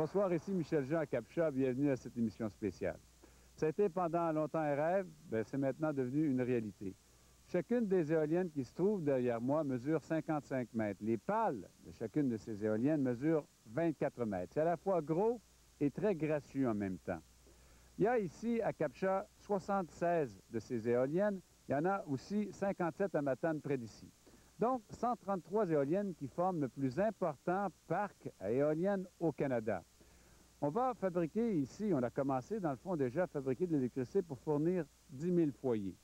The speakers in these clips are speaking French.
Bonsoir, ici Michel Jean à Captcha. Bienvenue à cette émission spéciale. Ça a été pendant longtemps un rêve, c'est maintenant devenu une réalité. Chacune des éoliennes qui se trouvent derrière moi mesure 55 mètres. Les pales de chacune de ces éoliennes mesurent 24 mètres. C'est à la fois gros et très gracieux en même temps. Il y a ici à Captcha 76 de ces éoliennes. Il y en a aussi 57 à Matane près d'ici. Donc, 133 éoliennes qui forment le plus important parc à éoliennes au Canada. On va fabriquer ici, on a commencé dans le fond déjà à fabriquer de l'électricité pour fournir 10 000 foyers.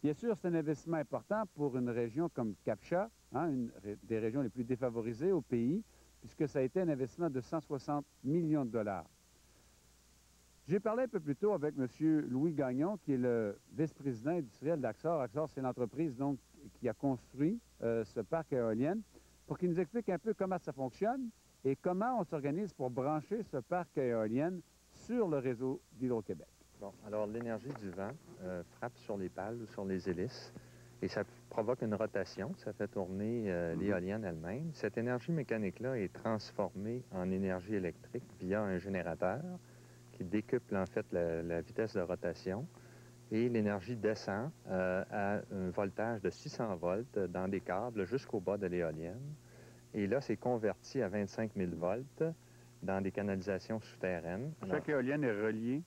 Bien sûr, c'est un investissement important pour une région comme Captcha, une des régions les plus défavorisées au pays, puisque ça a été un investissement de 160 millions de dollars. J'ai parlé un peu plus tôt avec M. Louis Gagnon, qui est le vice-président industriel d'Axor. Axor, c'est l'entreprise donc qui a construit ce parc éolien, pour qu'il nous explique un peu comment ça fonctionne et comment on s'organise pour brancher ce parc éolien sur le réseau d'Hydro-Québec. Bon, alors l'énergie du vent frappe sur les pales ou sur les hélices et ça provoque une rotation, ça fait tourner l'éolienne elle-même. Cette énergie mécanique-là est transformée en énergie électrique via un générateur qui décuple en fait la vitesse de rotation et l'énergie descend à un voltage de 600 volts dans des câbles jusqu'au bas de l'éolienne. Et là, c'est converti à 25 000 volts dans des canalisations souterraines. Chaque éolienne est reliée.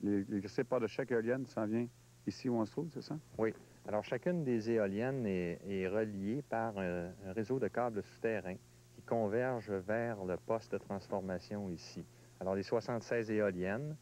L'électricité part de chaque éolienne, s'en vient ici où on se trouve, c'est ça? Oui. Alors, chacune des éoliennes est reliée par un réseau de câbles souterrains qui convergent vers le poste de transformation ici. Alors, les 76 éoliennes,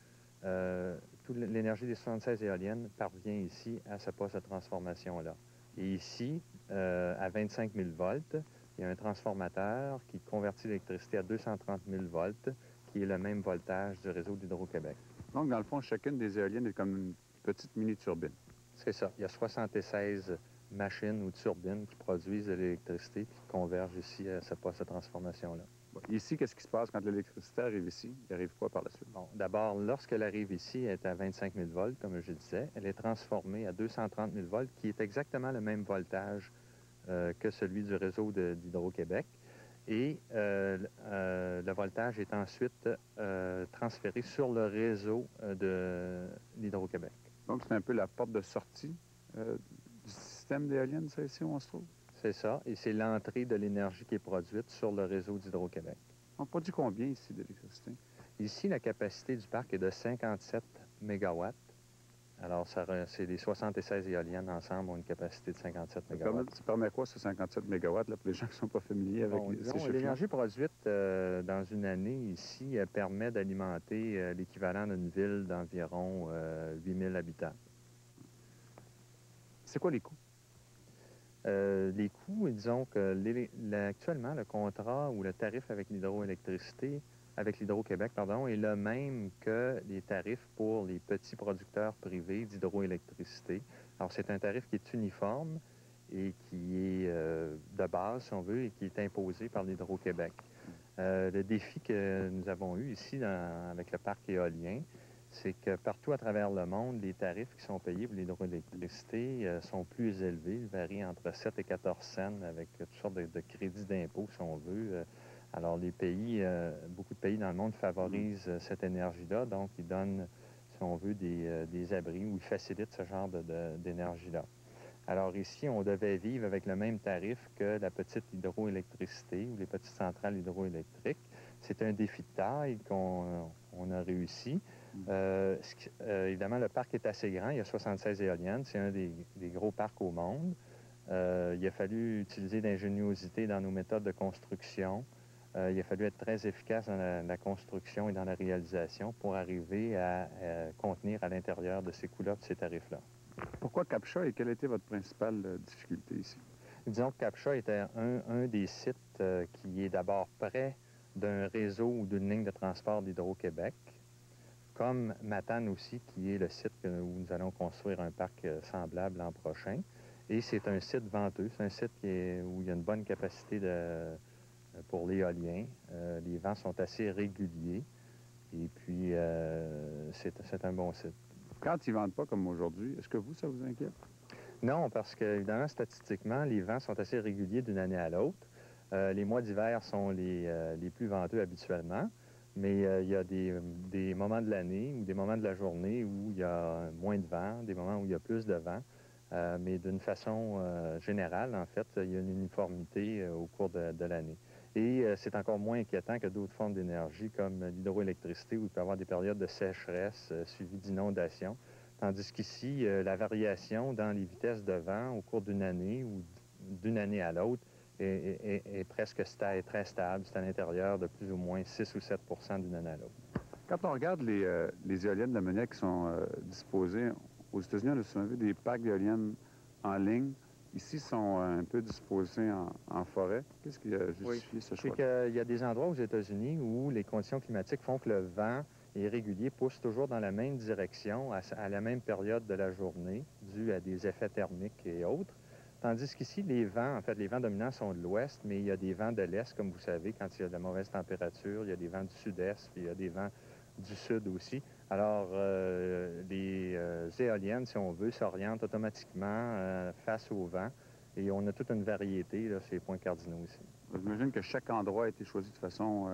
toute l'énergie des 76 éoliennes parvient ici à ce poste de transformation-là. Et ici, à 25 000 volts, il y a un transformateur qui convertit l'électricité à 230 000 volts, qui est le même voltage du réseau d'Hydro-Québec. Donc, dans le fond, chacune des éoliennes est comme une petite mini-turbine. C'est ça. Il y a 76 machines ou turbines qui produisent de l'électricité et qui convergent ici à ce poste de transformation-là. Bon, ici, qu'est-ce qui se passe quand l'électricité arrive ici? Il arrive quoi par la suite? Bon, d'abord, lorsqu'elle arrive ici, elle est à 25 000 volts, comme je disais. Elle est transformée à 230 000 volts, qui est exactement le même voltage que celui du réseau d'Hydro-Québec. Et le voltage est ensuite transféré sur le réseau de l'Hydro-Québec. Donc, c'est un peu la porte de sortie du système d'éoliennes, ça, ici, où on se trouve? C'est ça, et c'est l'entrée de l'énergie qui est produite sur le réseau d'Hydro-Québec. On produit combien ici d'électricité? Ici, la capacité du parc est de 57 MW. Alors, c'est les 76 éoliennes ensemble ont une capacité de 57 MW. Ça permet quoi, ce 57 MW, là, pour les gens qui ne sont pas familiers avec ces chiffres-là? L'énergie produite dans une année ici permet d'alimenter l'équivalent d'une ville d'environ 8 000 habitants. C'est quoi les coûts? Les coûts, disons que actuellement, le contrat ou le tarif avec l'hydroélectricité, avec l'Hydro-Québec, pardon, est le même que les tarifs pour les petits producteurs privés d'hydroélectricité. Alors, c'est un tarif qui est uniforme et qui est de base, si on veut, et qui est imposé par l'Hydro-Québec. Le défi que nous avons eu ici avec le parc éolien, c'est que partout à travers le monde, les tarifs qui sont payés pour l'hydroélectricité sont plus élevés. Ils varient entre 7 et 14 cents avec toutes sortes de crédits d'impôt, si on veut. Alors, les pays, beaucoup de pays dans le monde favorisent cette énergie-là, donc ils donnent, si on veut, des abris ou ils facilitent ce genre d'énergie-là. Alors ici, on devait vivre avec le même tarif que la petite hydroélectricité ou les petites centrales hydroélectriques. C'est un défi de taille qu'on a réussi. Évidemment, le parc est assez grand. Il y a 76 éoliennes. C'est un des gros parcs au monde. Il a fallu utiliser d'ingéniosité dans nos méthodes de construction. Il a fallu être très efficace dans la construction et dans la réalisation pour arriver à contenir à l'intérieur de ces coûts-là et ces tarifs-là. Pourquoi Captcha et quelle était votre principale difficulté ici? Disons que Captcha était un des sites qui est d'abord près d'un réseau ou d'une ligne de transport d'Hydro-Québec, comme Matane aussi, qui est le site où nous allons construire un parc semblable l'an prochain. Et c'est un site venteux, c'est un site où il y a une bonne capacité pour l'éolien. Les vents sont assez réguliers et puis c'est un bon site. Quand ils ne vendent pas comme aujourd'hui, est-ce que ça vous inquiète? Non, parce que, évidemment, statistiquement, les vents sont assez réguliers d'une année à l'autre. Les mois d'hiver sont les plus venteux habituellement, mais il y a des moments de l'année ou des moments de la journée où il y a moins de vent, des moments où il y a plus de vent. Mais d'une façon générale, en fait, il y a une uniformité au cours de l'année. Et c'est encore moins inquiétant que d'autres formes d'énergie comme l'hydroélectricité où il peut y avoir des périodes de sécheresse suivies d'inondations. Tandis qu'ici, la variation dans les vitesses de vent au cours d'une année ou d'une année à l'autre est presque très stable. C'est à l'intérieur de plus ou moins 6 ou 7 d'une année à l'autre. Quand on regarde les éoliennes d'ammoniac qui sont disposées, aux États-Unis, on a souvent vu des parcs d'éoliennes en ligne. Ici, sont un peu disposés en forêt. Qu'est-ce qui a justifié ce choix? Il y a des endroits aux États-Unis où les conditions climatiques font que le vent irrégulier pousse toujours dans la même direction à la même période de la journée, dû à des effets thermiques et autres. Tandis qu'ici, les vents, en fait, les vents dominants sont de l'ouest, mais il y a des vents de l'est, comme vous savez, quand il y a de la mauvaise température, il y a des vents du sud-est, puis il y a des vents du sud aussi. Alors, les éoliennes, si on veut, s'orientent automatiquement face au vent. Et on a toute une variété, là, ces points cardinaux ici. J'imagine que chaque endroit a été choisi de façon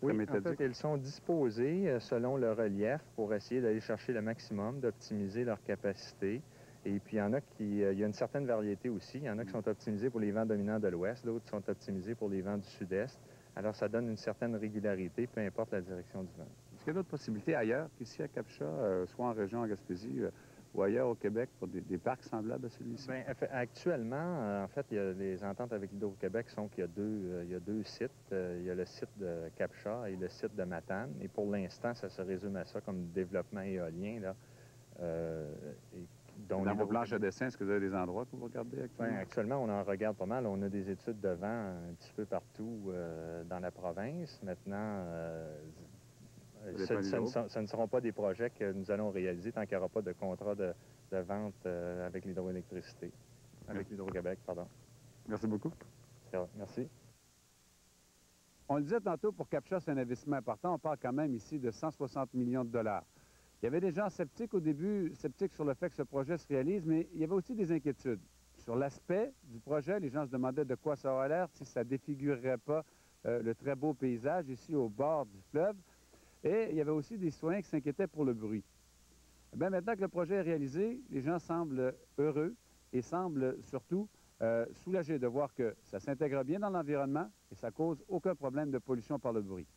très méthodique. En fait, ils sont disposés selon le relief pour essayer d'aller chercher le maximum, d'optimiser leur capacité. Et puis, il y en a il y a une certaine variété aussi. Il y en a qui sont optimisés pour les vents dominants de l'ouest, d'autres sont optimisés pour les vents du sud-est. Alors, ça donne une certaine régularité, peu importe la direction du vent. Est-ce qu'il y a d'autres possibilités ailleurs qu'ici à Capcha, soit en région en Gaspésie ou ailleurs au Québec, pour des parcs semblables à celui-ci? Bien, actuellement, en fait, les ententes avec l'Hydro-Québec sont qu'il y a deux sites. Il y a le site de Capcha et le site de Matane. Et pour l'instant, ça se résume à ça comme développement éolien, là. Dans vos planches de dessin, est-ce que vous avez des endroits que vous regardez actuellement? Bien, actuellement, on en regarde pas mal. On a des études de vent un petit peu partout dans la province. Maintenant, ce ne seront pas des projets que nous allons réaliser tant qu'il n'y aura pas de contrat de vente avec l'hydroélectricité, avec l'Hydro-Québec, pardon. Merci beaucoup. Merci. On le disait tantôt, pour Capcha, c'est un investissement important. On parle quand même ici de 160 millions de dollars. Il y avait des gens sceptiques au début, sceptiques sur le fait que ce projet se réalise, mais il y avait aussi des inquiétudes. Sur l'aspect du projet, les gens se demandaient de quoi ça aurait l'air, si ça ne défigurerait pas le très beau paysage ici au bord du fleuve. Et il y avait aussi des citoyens qui s'inquiétaient pour le bruit. Bien, maintenant que le projet est réalisé, les gens semblent heureux et semblent surtout soulagés de voir que ça s'intègre bien dans l'environnement et ça cause aucun problème de pollution par le bruit.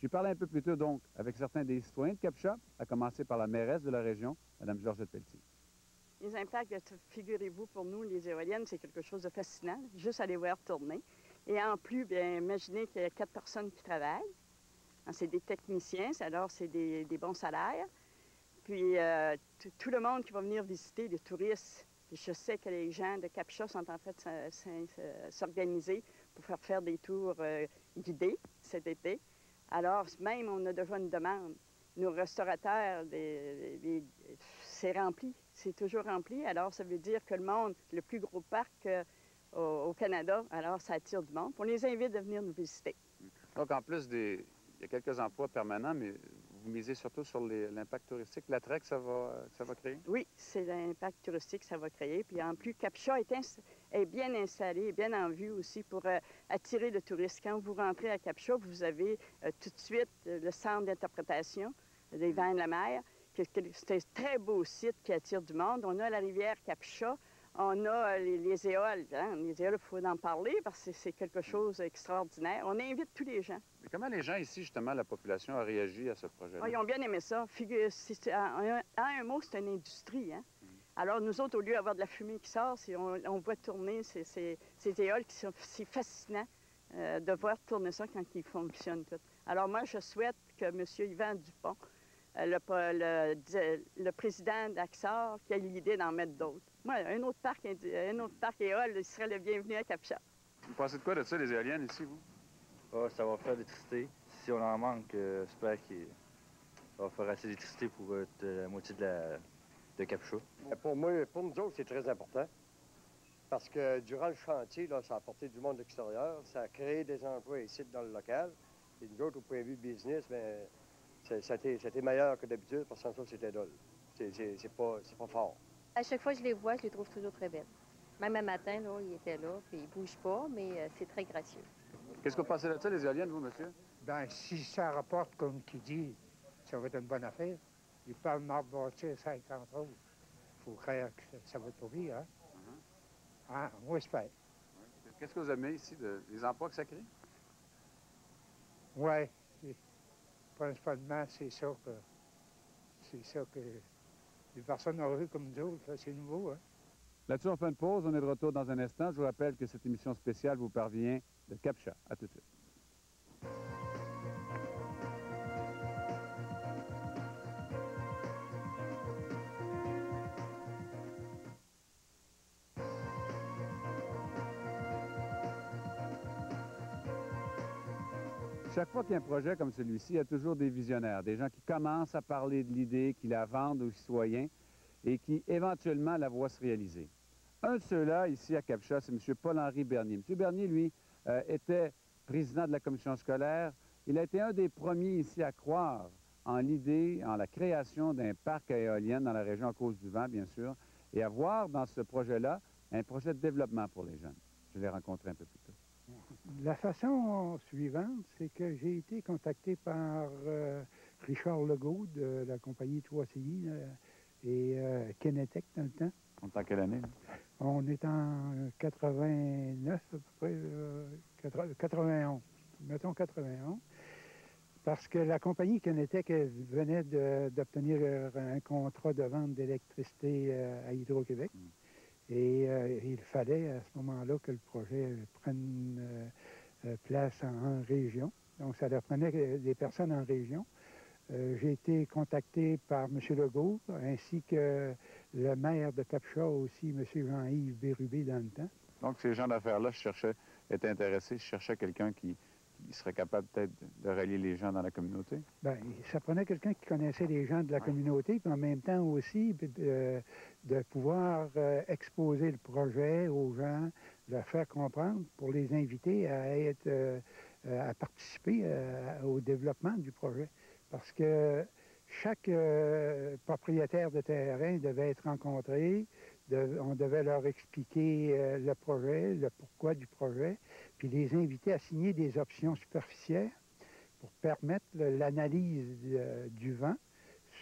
J'ai parlé un peu plus tôt, donc, avec certains des citoyens de Capcha, à commencer par la mairesse de la région, Mme Georgette Pelletier. Les impacts, figurez-vous, pour nous, les éoliennes, c'est quelque chose de fascinant, juste à les voir tourner. Et en plus, bien, imaginez qu'il y a 4 personnes qui travaillent. C'est des techniciens, alors c'est des bons salaires. Puis tout le monde qui va venir visiter, les touristes, je sais que les gens de Capcha sont en train de s'organiser pour faire des tours guidés cet été. Alors, même, on a déjà une demande. Nos restaurateurs, c'est rempli, c'est toujours rempli. Alors, ça veut dire que le monde, le plus gros parc au Canada, alors ça attire du monde. On les invite à venir nous visiter. Donc, en plus il y a quelques emplois permanents, mais vous misez surtout sur l'impact touristique, l'attrait que ça va créer? Oui, c'est l'impact touristique que ça va créer. Puis en plus, Capcha est bien installé, bien en vue aussi pour attirer le touriste. Quand vous rentrez à Capcha, vous avez tout de suite le centre d'interprétation des vents de la mer. C'est un très beau site qui attire du monde. On a la rivière Capcha. On a les éoles. Hein? Les éoles, il faut en parler parce que c'est quelque chose d'extraordinaire. On invite tous les gens. Mais comment les gens ici, justement, la population a réagi à ce projet-là? Ils ont bien aimé ça. En un mot, c'est une industrie. Hein? Alors, nous autres, au lieu d'avoir de la fumée qui sort, on voit tourner ces éoles qui sont si fascinants de voir tourner ça quand ils fonctionnent tout. Alors, moi, je souhaite que M. Yvan Dupont, le président d'Axar, qui a l'idée d'en mettre d'autres. Moi, un autre parc éole, il serait le bienvenu à Capcha. Vous pensez de quoi de ça, les éoliennes ici, vous? Oh, ça va faire l'électricité. Si on en manque, j'espère que ça va faire assez d'électricité pour la moitié de Capcha. Pour nous autres, c'est très important. Parce que durant le chantier, là, ça a apporté du monde extérieur, ça a créé des emplois ici dans le local. Et nous autres, au point de vue business, bien, c'était meilleur que d'habitude, parce que sans ça, c'était dole. C'est pas fort. À chaque fois que je les vois, je les trouve toujours très belles. Même un matin, là, il était là, puis il bouge pas, mais c'est très gracieux. Qu'est-ce que vous pensez de ça, les éoliennes, vous, monsieur? Ben, si ça rapporte comme qui dit, ça va être une bonne affaire. Il parle de bâtir 50 autres. Il faut croire que ça va être pas pire, hein? Ah, moi, j'espère. Qu'est-ce que vous aimez ici, des emplois que ça crée? Oui, principalement, c'est ça que les personnes heureuses comme nous autres, là, c'est nouveau, hein? Là-dessus, on fait une pause. On est de retour dans un instant. Je vous rappelle que cette émission spéciale vous parvient de Captcha. À tout de suite. Chaque fois qu'il y a un projet comme celui-ci, il y a toujours des visionnaires, des gens qui commencent à parler de l'idée, qui la vendent aux citoyens et qui, éventuellement, la voient se réaliser. Un de ceux-là, ici à Captcha, c'est M. Paul-Henri Bernier. M. Bernier, lui, était président de la commission scolaire. Il a été un des premiers ici à croire en l'idée, en la création d'un parc à éoliennes dans la région à cause du vent, bien sûr, et à voir dans ce projet-là un projet de développement pour les jeunes. Je l'ai rencontré un peu plus tôt. La façon suivante, c'est que j'ai été contacté par Richard Legault de la compagnie 3CI et Kenetec dans le temps. On est en quelle année? Là? On est en 89 à peu près, 91, mettons 91, parce que la compagnie Kenetec venait d'obtenir un contrat de vente d'électricité à Hydro-Québec. Et il fallait à ce moment-là que le projet prenne place en région. Donc, ça leur prenait des personnes en région. J'ai été contacté par M. Legault, ainsi que le maire de Captcha aussi, M. Jean-Yves Bérubé, dans le temps. Donc, ces gens d'affaires-là étaient intéressés, cherchaient quelqu'un qui serait capable peut-être de relier les gens dans la communauté? Bien, ça prenait quelqu'un qui connaissait les gens de la communauté, puis en même temps aussi de pouvoir exposer le projet aux gens, leur faire comprendre pour les inviter à participer au développement du projet. Parce que chaque propriétaire de terrain devait être rencontré, on devait leur expliquer le projet, le pourquoi du projet, puis les inviter à signer des options superficielles pour permettre l'analyse du vent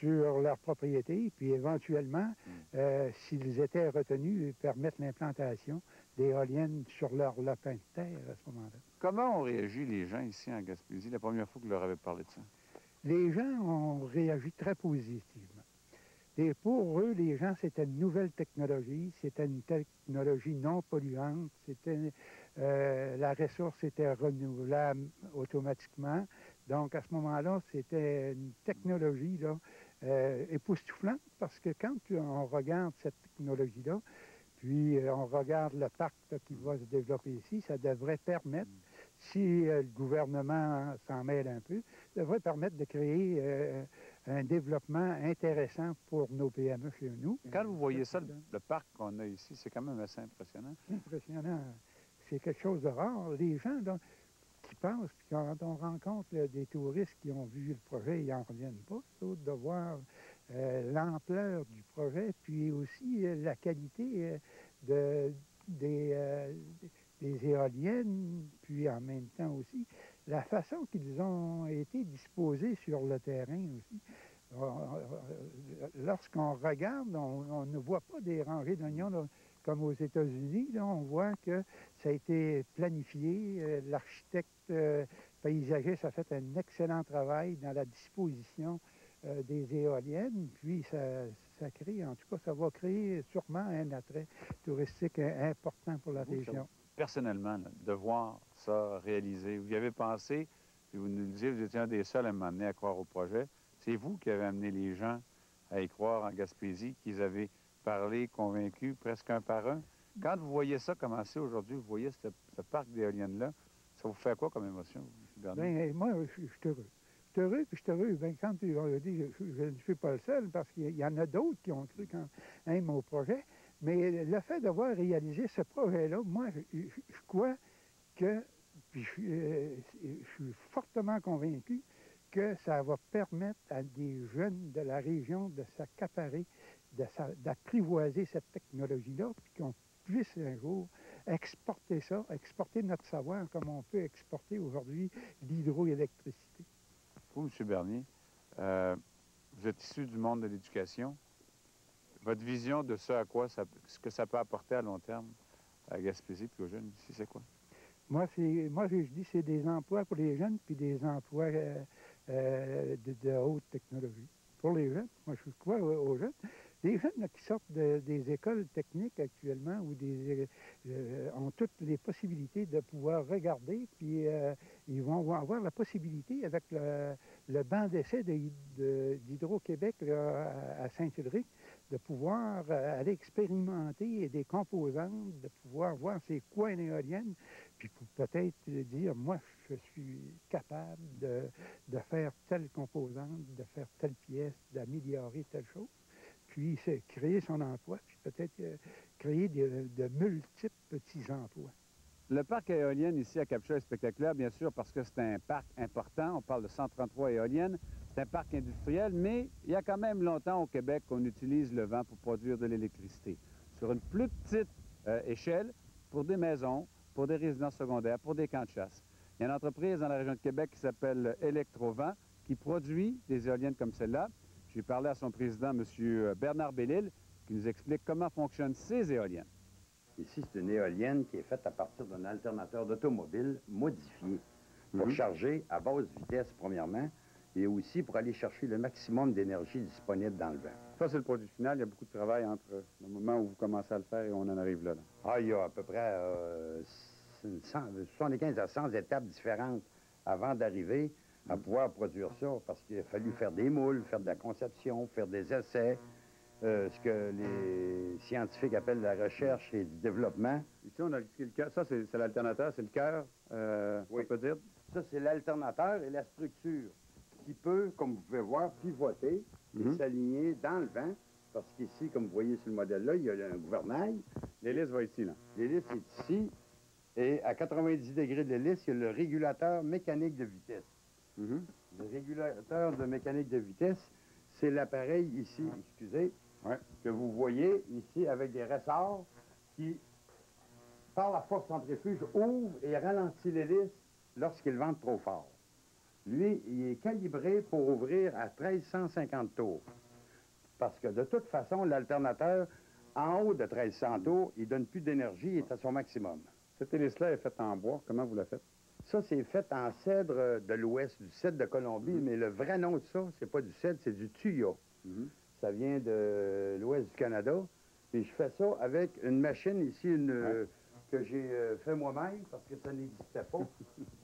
sur leur propriété, puis éventuellement, s'ils étaient retenus, permettre l'implantation d'éoliennes sur leur lopin de terre à ce moment-là. Comment ont réagi les gens ici en Gaspésie la première fois que vous leur avez parlé de ça? Les gens ont réagi très positivement. Et pour eux, les gens, c'était une nouvelle technologie, c'était une technologie non polluante, la ressource était renouvelable automatiquement. Donc, à ce moment-là, c'était une technologie là, époustouflante, parce que quand on regarde cette technologie-là, puis on regarde le parc là, qui va se développer ici, ça devrait permettre, si le gouvernement s'en mêle un peu, ça devrait permettre de créer un développement intéressant pour nos PME chez nous. Quand vous voyez ça, le parc qu'on a ici, c'est quand même assez impressionnant. Impressionnant. C'est quelque chose de rare. Les gens là, qui pensent, puis quand on rencontre là, des touristes qui ont vu le projet, ils n'en reviennent pas, d'autres de voir l'ampleur du projet, puis aussi la qualité des éoliennes, puis en même temps aussi la façon qu'ils ont été disposés sur le terrain aussi. Lorsqu'on regarde, on ne voit pas des rangées d'oignons là, comme aux États-Unis. Là, on voit que ça a été planifié. L'architecte paysagiste a fait un excellent travail dans la disposition des éoliennes. Puis ça crée, en tout cas, ça va créer sûrement un attrait touristique important pour la région. Personnellement, là, de voir ça réalisé, vous y avez pensé, puis vous nous le disiez, vous étiez un des seuls à m'amener à croire au projet. C'est vous qui avez amené les gens à y croire en Gaspésie, qu'ils avaient parlé, convaincus, presque un par un. Quand vous voyez ça commencer aujourd'hui, vous voyez ce parc d'éoliennes-là, ça vous fait quoi comme émotion, M. Bernier? Bien, moi, je suis heureux. Je suis heureux, puis je suis heureux. Bien, quand tu as dit, je ne suis pas le seul, parce qu'il y en a d'autres qui ont cru quand même au projet. Mais le fait d'avoir réalisé ce projet-là, moi, je crois que, puis je suis fortement convaincu que ça va permettre à des jeunes de la région de s'accaparer, d'apprivoiser cette technologie-là, puis qu'on puisse un jour exporter ça, exporter notre savoir comme on peut exporter aujourd'hui l'hydroélectricité. Vous, M. Bernier, vous êtes issu du monde de l'éducation. Votre vision de ce à quoi, ce que ça peut apporter à long terme à Gaspésie puis aux jeunes ici, c'est quoi? Moi, je dis c'est des emplois pour les jeunes, puis des emplois de haute technologie. Pour les jeunes, moi, je crois aux jeunes. Les jeunes là, qui sortent des écoles techniques actuellement ou ont toutes les possibilités de pouvoir regarder, puis ils vont avoir la possibilité avec le banc d'essai d'Hydro-Québec à Saint-Ulrich de pouvoir aller expérimenter des composantes, de pouvoir voir c'est quoi une éolienne, puis peut-être dire, moi, je suis capable de faire telle composante, de faire telle pièce, d'améliorer telle chose. Puis c'est créer son emploi, puis peut-être créer de multiples petits emplois. Le parc éolien ici à Cap-Chat est spectaculaire, bien sûr, parce que c'est un parc important. On parle de 133 éoliennes. C'est un parc industriel, mais il y a quand même longtemps au Québec qu'on utilise le vent pour produire de l'électricité. Sur une plus petite échelle, pour des maisons, pour des résidences secondaires, pour des camps de chasse. Il y a une entreprise dans la région de Québec qui s'appelle Électrovent, qui produit des éoliennes comme celle-là. J'ai parlé à son président, M. Bernard Bellil, qui nous explique comment fonctionnent ces éoliennes. Ici, c'est une éolienne qui est faite à partir d'un alternateur d'automobile modifié pour charger à basse vitesse, premièrement, et aussi pour aller chercher le maximum d'énergie disponible dans le vent. Ça, c'est le produit final. Il y a beaucoup de travail entre le moment où vous commencez à le faire et on en arrive là. Ah, il y a à peu près 75 à 100 étapes différentes avant d'arriver à pouvoir produire ça, parce qu'il a fallu faire des moules, faire de la conception, faire des essais, ce que les scientifiques appellent la recherche et du développement. Ici, on a le cœur. Ça, c'est l'alternateur, c'est le cœur, oui. on peut dire. Ça, c'est l'alternateur et la structure qui peut, comme vous pouvez voir, pivoter et s'aligner dans le vent, parce qu'ici, comme vous voyez sur le modèle-là, il y a un gouvernail. L'hélice va ici, là. L'hélice est ici, et à 90 degrés de l'hélice, il y a le régulateur mécanique de vitesse. Le régulateur de mécanique de vitesse, c'est l'appareil ici, excusez, que vous voyez ici avec des ressorts qui, par la force centrifuge, ouvre et ralentit l'hélice lorsqu'il vente trop fort. Lui, il est calibré pour ouvrir à 1350 tours. Parce que de toute façon, l'alternateur, en haut de 1300 tours, il ne donne plus d'énergie, il est à son maximum. Cette hélice-là est faite en bois. Comment vous la faites? Ça, c'est fait en cèdre de l'Ouest, du cèdre de Colombie, mais le vrai nom de ça, c'est pas du cèdre, c'est du tuya. Ça vient de l'Ouest du Canada. Et je fais ça avec une machine ici, que j'ai fait moi-même, parce que ça n'existait pas.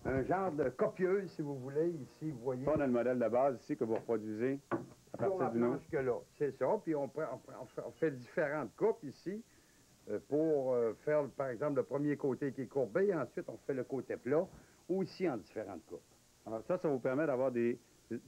Un genre de copieuse, si vous voulez, ici, vous voyez. On a le modèle de base ici que vous reproduisez à partir d'une autre. que là, c'est ça. Puis on fait différentes coupes ici pour faire, par exemple, le premier côté qui est courbé, et ensuite on fait le côté plat, aussi en différentes coupes. Alors ça vous permet d'avoir des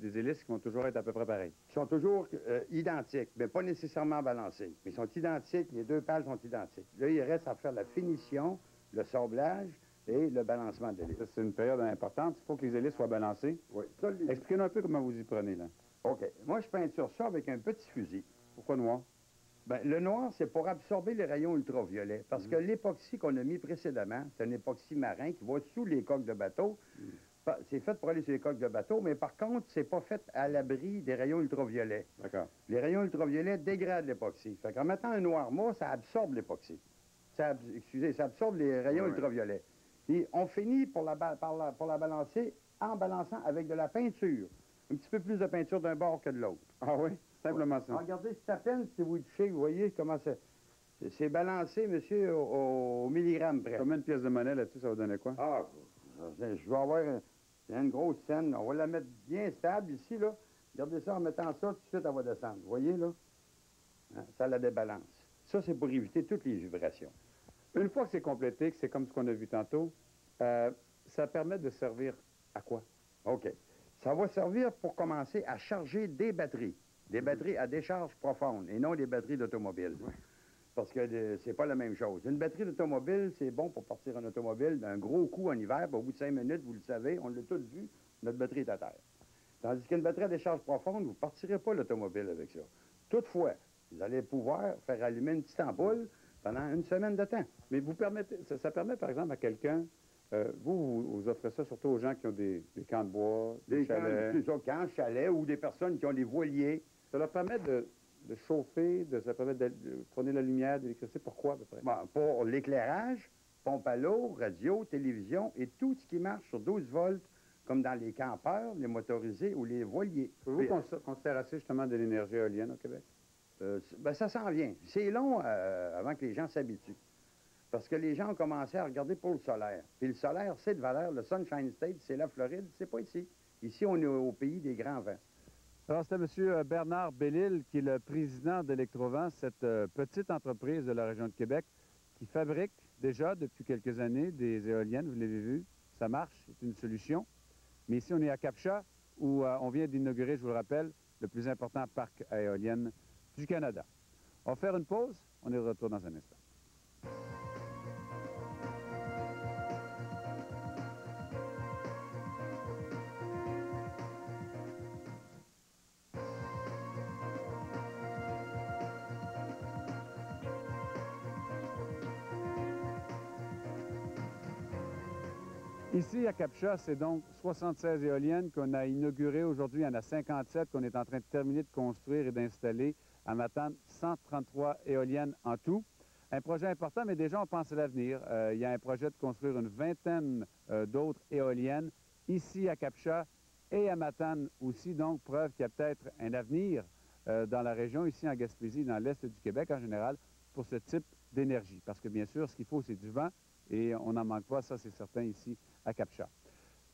hélices qui vont toujours être à peu près pareilles. Ils sont toujours identiques, mais pas nécessairement balancés. Mais ils sont identiques, les deux pales sont identiques. Là, il reste à faire la finition, le sablage et le balancement de l'hélice. C'est une période importante. Il faut que les hélices soient balancées. Oui. Expliquez-nous un peu comment vous y prenez, là. OK. Moi, je peinture ça avec un petit fusil. Pourquoi noir? Bien, le noir, c'est pour absorber les rayons ultraviolets. Parce que l'époxy qu'on a mis précédemment, c'est un époxy marin qui va sous les coques de bateau. C'est fait pour aller sur les coques de bateau, mais par contre, c'est pas fait à l'abri des rayons ultraviolets. D'accord. Les rayons ultraviolets dégradent l'époxy. Fait qu'en mettant un noir mou, ça absorbe l'époxy. Ça absorbe les rayons ultraviolets. Puis on finit pour la balancer en balançant avec de la peinture. Un petit peu plus de peinture d'un bord que de l'autre. Ah oui? Simplement ça. Regardez, c'est à peine si vous touchez, vous voyez comment c'est balancé, monsieur, au milligramme près. Combien de pièces de monnaie là-dessus, ça va donner quoi? Ah, je vais avoir une grosse scène. On va la mettre bien stable ici, là. Regardez ça, en mettant ça, tout de suite, elle va descendre. Vous voyez, là? Hein, ça la débalance. Ça, c'est pour éviter toutes les vibrations. Une fois que c'est complété, que c'est comme ce qu'on a vu tantôt, ça permet de servir à quoi? OK. Ça va servir pour commencer à charger des batteries. Des batteries à décharge profonde et non des batteries d'automobile. Parce que c'est pas la même chose. Une batterie d'automobile, c'est bon pour partir en automobile d'un gros coup en hiver. Au bout de 5 minutes, vous le savez, on l'a tous vu, notre batterie est à terre. Tandis qu'une batterie à décharge profonde, vous ne partirez pas l'automobile avec ça. Toutefois, vous allez pouvoir faire allumer une petite ampoule pendant une semaine de temps. Mais vous permettez, ça permet, par exemple, à quelqu'un, vous offrez ça surtout aux gens qui ont des camps de bois, des chalets. Camps, chalets ou des personnes qui ont des voiliers. Ça leur permet de chauffer, ça permet de prendre la lumière, de l'électricité. Pourquoi, à peu près? Bon, pour l'éclairage, pompe à l'eau, radio, télévision et tout ce qui marche sur 12 volts, comme dans les campeurs, les motorisés ou les voiliers. Vous considérez assez justement de l'énergie éolienne au Québec? Ben, ça s'en vient. C'est long avant que les gens s'habituent. Parce que les gens ont commencé à regarder pour le solaire. Puis le solaire, c'est de valeur. Le Sunshine State, c'est la Floride, c'est pas ici. Ici, on est au pays des grands vents. Alors, c'était M. Bernard Bellil, qui est le président d'Électrovent, cette petite entreprise de la région de Québec qui fabrique déjà depuis quelques années des éoliennes, vous l'avez vu, ça marche, c'est une solution. Mais ici, on est à Cap-Chat, où on vient d'inaugurer, je vous le rappelle, le plus important parc à éoliennes du Canada. On va faire une pause, on est de retour dans un instant. Ici, à Cap-Chat, c'est donc 76 éoliennes qu'on a inaugurées aujourd'hui. Il y en a 57 qu'on est en train de terminer de construire et d'installer. À Matane, 133 éoliennes en tout. Un projet important, mais déjà, on pense à l'avenir. Il y a un projet de construire une vingtaine d'autres éoliennes ici à Cap-Chat et à Matane aussi. Donc, preuve qu'il y a peut-être un avenir dans la région, ici en Gaspésie, dans l'Est du Québec en général, pour ce type d'énergie. Parce que, bien sûr, ce qu'il faut, c'est du vent. Et on n'en manque pas, ça c'est certain ici à Cap-Chat.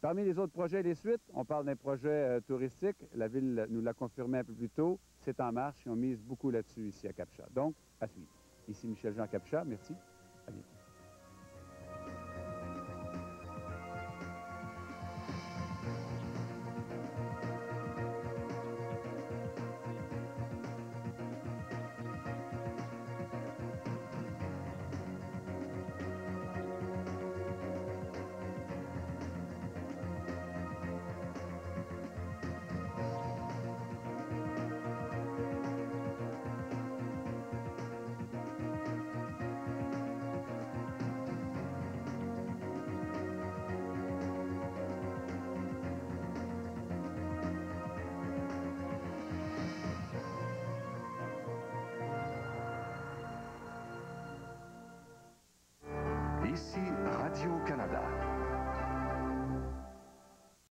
Parmi les autres projets et les suites, on parle d'un projet touristique. La Ville nous l'a confirmé un peu plus tôt. C'est en marche et on mise beaucoup là-dessus ici à Cap-Chat. Donc, à suivre. Ici Michel Jean Cap-Chat, merci.